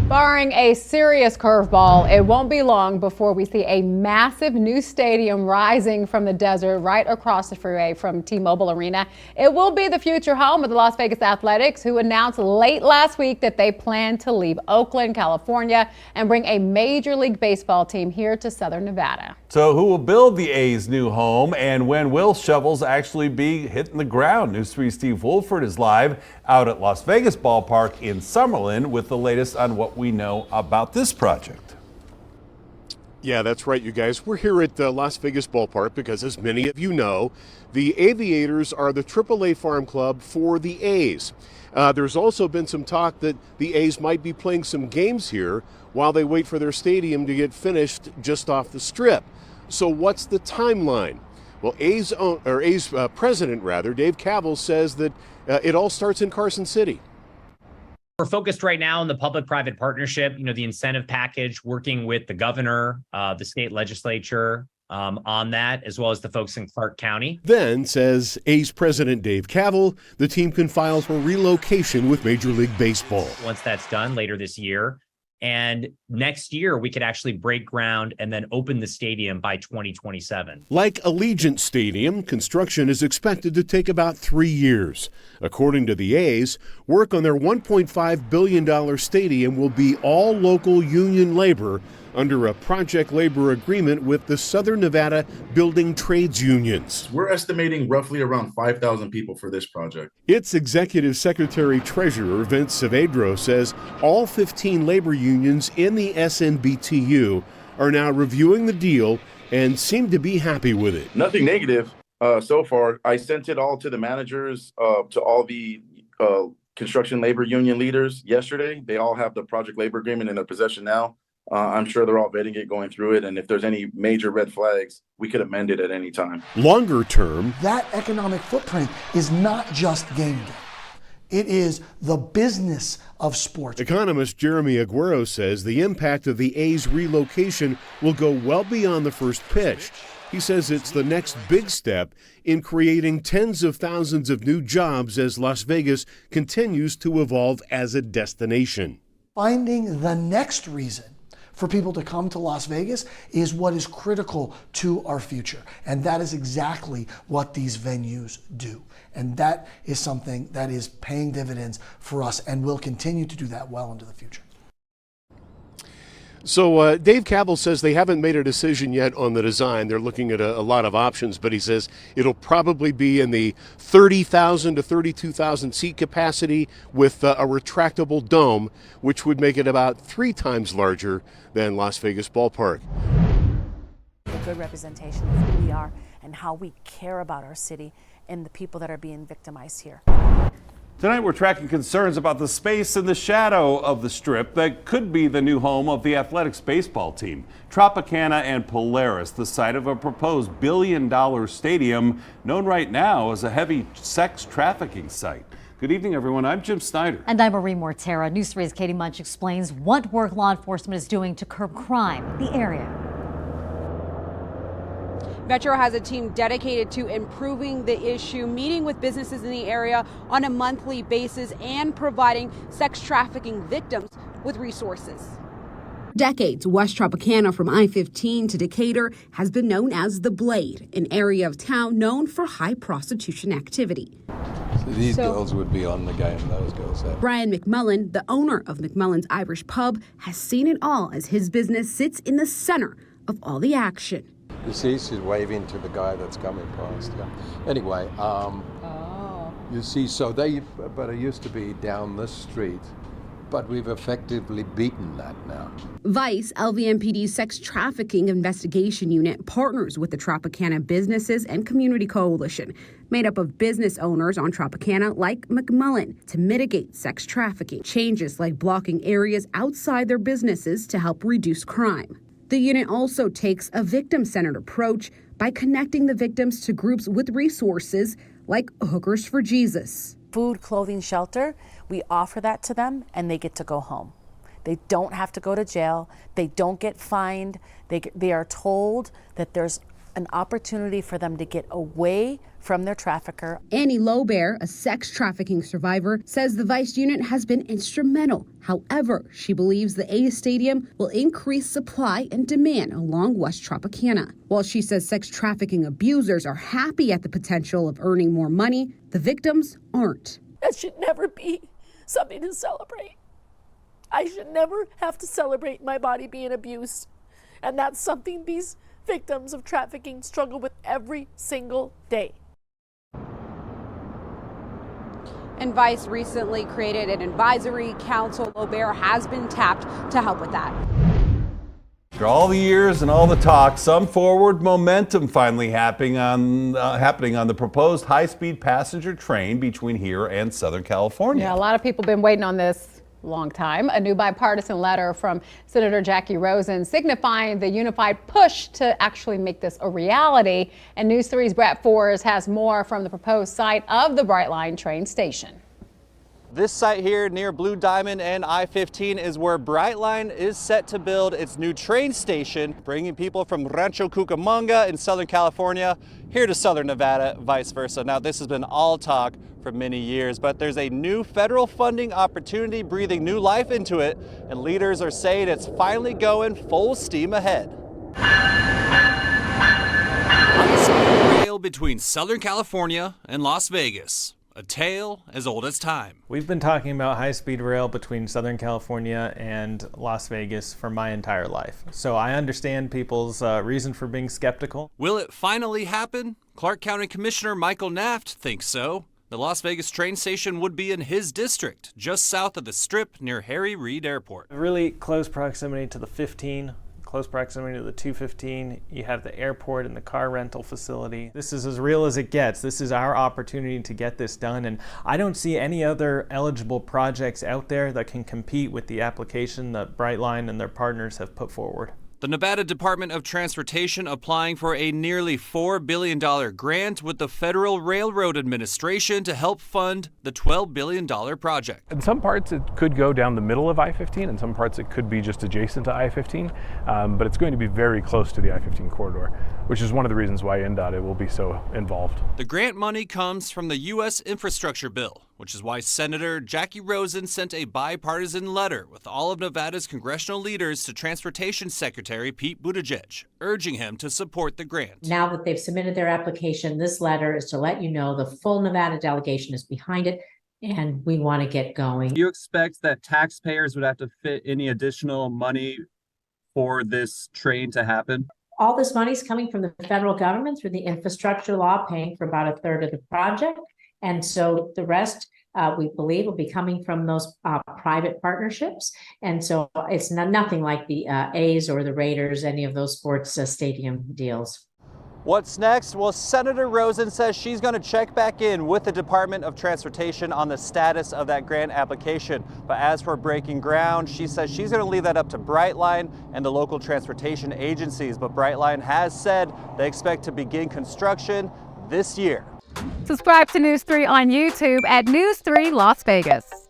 Barring a serious curveball, it won't be long before we see a massive new stadium rising from the desert right across the freeway from T-Mobile Arena. It will be the future home of the Las Vegas Athletics, who announced late last week that they plan to leave Oakland, California, and bring a Major League Baseball team here to Southern Nevada. So who will build the A's new home, and when will shovels actually be hitting the ground? News 3's Steve Wolford is live out at Las Vegas Ballpark in Summerlin with the latest on what we know about this project. Yeah, that's right, you guys. We're here at Las Vegas Ballpark because, as many of you know, the Aviators are the AAA farm club for the A's. There's also been some talk that the A's might be playing some games here while they wait for their stadium to get finished just off the strip. So what's the timeline? Well, A's president, Dave Kaval, says that it all starts in Carson City. We're focused right now on the public-private partnership, the incentive package, working with the governor, the state legislature on that, as well as the folks in Clark County. Then, says A's president Dave Kaval, the team can file for relocation with Major League Baseball. Once that's done later this year, and next year, we could actually break ground and then open the stadium by 2027. Like Allegiant Stadium, construction is expected to take about 3 years. According to the A's, work on their $1.5 billion stadium will be all local union labor under a project labor agreement with the Southern Nevada Building Trades Unions. We're estimating roughly around 5,000 people for this project. Its Executive Secretary Treasurer Vince Saavedra says all 15 labor unions in the SNBTU are now reviewing the deal and seem to be happy with it. Nothing negative so far. I sent it all to the managers, to all the construction labor union leaders yesterday. They all have the project labor agreement in their possession now. I'm sure they're all vetting it, going through it, and if there's any major red flags, we could amend it at any time. Longer term, that economic footprint is not just game day. It is the business of sports. Economist Jeremy Aguero says the impact of the A's relocation will go well beyond the first pitch. He says it's the next big step in creating tens of thousands of new jobs as Las Vegas continues to evolve as a destination. Finding the next reason for people to come to Las Vegas is what is critical to our future. And that is exactly what these venues do. And that is something that is paying dividends for us and will continue to do that well into the future. So Dave Kaval says they haven't made a decision yet on the design. They're looking at a lot of options, but he says it'll probably be in the 30,000 to 32,000 seat capacity with a retractable dome, which would make it about 3 times larger than Las Vegas Ballpark. A good representation of who we are and how we care about our city and the people that are being victimized here. Tonight we're tracking concerns about the space in the shadow of the Strip that could be the new home of the Athletics baseball team. Tropicana and Polaris, the site of a proposed billion-dollar stadium known right now as a heavy sex trafficking site. Good evening, everyone. I'm Jim Snyder. And I'm Marie Mortera. News 3's Katie Munch explains what work law enforcement is doing to curb crime in the area. Metro has a team dedicated to improving the issue, meeting with businesses in the area on a monthly basis and providing sex trafficking victims with resources. Decades, West Tropicana from I-15 to Decatur has been known as the Blade, an area of town known for high prostitution activity. So these girls would be on the game, those girls have. Brian McMullen, the owner of McMullen's Irish Pub, has seen it all as his business sits in the center of all the action. You see, she's waving to the guy that's coming past. Yeah. Anyway, you see, but it used to be down this street, but we've effectively beaten that now. Vice, LVMPD's sex trafficking investigation unit, partners with the Tropicana Businesses and Community Coalition, made up of business owners on Tropicana like McMullen, to mitigate sex trafficking. Changes like blocking areas outside their businesses to help reduce crime. The unit also takes a victim-centered approach by connecting the victims to groups with resources like Hookers for Jesus. Food, clothing, shelter, we offer that to them and they get to go home. They don't have to go to jail. They don't get fined. They are told that there's an opportunity for them to get away from their trafficker. Annie Lobear, a sex trafficking survivor, says the Vice unit has been instrumental. However, she believes the A's Stadium will increase supply and demand along West Tropicana. While she says sex trafficking abusers are happy at the potential of earning more money, the victims aren't. That should never be something to celebrate. I should never have to celebrate my body being abused. And that's something these victims of trafficking struggle with every single day. And Vice recently created an advisory council. Lobear has been tapped to help with that. After all the years and all the talk, some forward momentum finally happening on the proposed high-speed passenger train between here and Southern California. Yeah, a lot of people have been waiting on this long time. A new bipartisan letter from Senator Jackie Rosen signifying the unified push to actually make this a reality. And News 3's Brett Forrest has more from the proposed site of the Brightline train station. This site here near Blue Diamond and I-15 is where Brightline is set to build its new train station, bringing people from Rancho Cucamonga in Southern California here to Southern Nevada, vice versa. Now, this has been all talk for many years, but there's a new federal funding opportunity breathing new life into it, and leaders are saying it's finally going full steam ahead. High-speed rail between Southern California and Las Vegas. A tale as old as time. We've been talking about high-speed rail between Southern California and Las Vegas for my entire life. So I understand people's reason for being skeptical. Will it finally happen? Clark County Commissioner Michael Naft thinks so. The Las Vegas train station would be in his district, just south of the Strip near Harry Reid Airport. Really close proximity to the 15. Close proximity to the 215, you have the airport and the car rental facility. This is as real as it gets. This is our opportunity to get this done, and I don't see any other eligible projects out there that can compete with the application that Brightline and their partners have put forward. The Nevada Department of Transportation applying for a nearly $4 billion grant with the Federal Railroad Administration to help fund the $12 billion project. In some parts it could go down the middle of I-15, in some parts it could be just adjacent to I-15, but it's going to be very close to the I-15 corridor, which is one of the reasons why NDOT will be so involved. The grant money comes from the U.S. Infrastructure Bill, which is why Senator Jackie Rosen sent a bipartisan letter with all of Nevada's congressional leaders to Transportation Secretary Pete Buttigieg, urging him to support the grant. Now that they've submitted their application, this letter is to let you know the full Nevada delegation is behind it, and we want to get going. Do you expect that taxpayers would have to fit any additional money for this train to happen? All this money is coming from the federal government through the infrastructure law, paying for about a third of the project. And so the rest, we believe, will be coming from those private partnerships. And so it's nothing like the A's or the Raiders, any of those sports stadium deals. What's next? Well, Senator Rosen says she's going to check back in with the Department of Transportation on the status of that grant application. But as for breaking ground, she says she's going to leave that up to Brightline and the local transportation agencies. But Brightline has said they expect to begin construction this year. Subscribe to News 3 on YouTube at News 3 Las Vegas.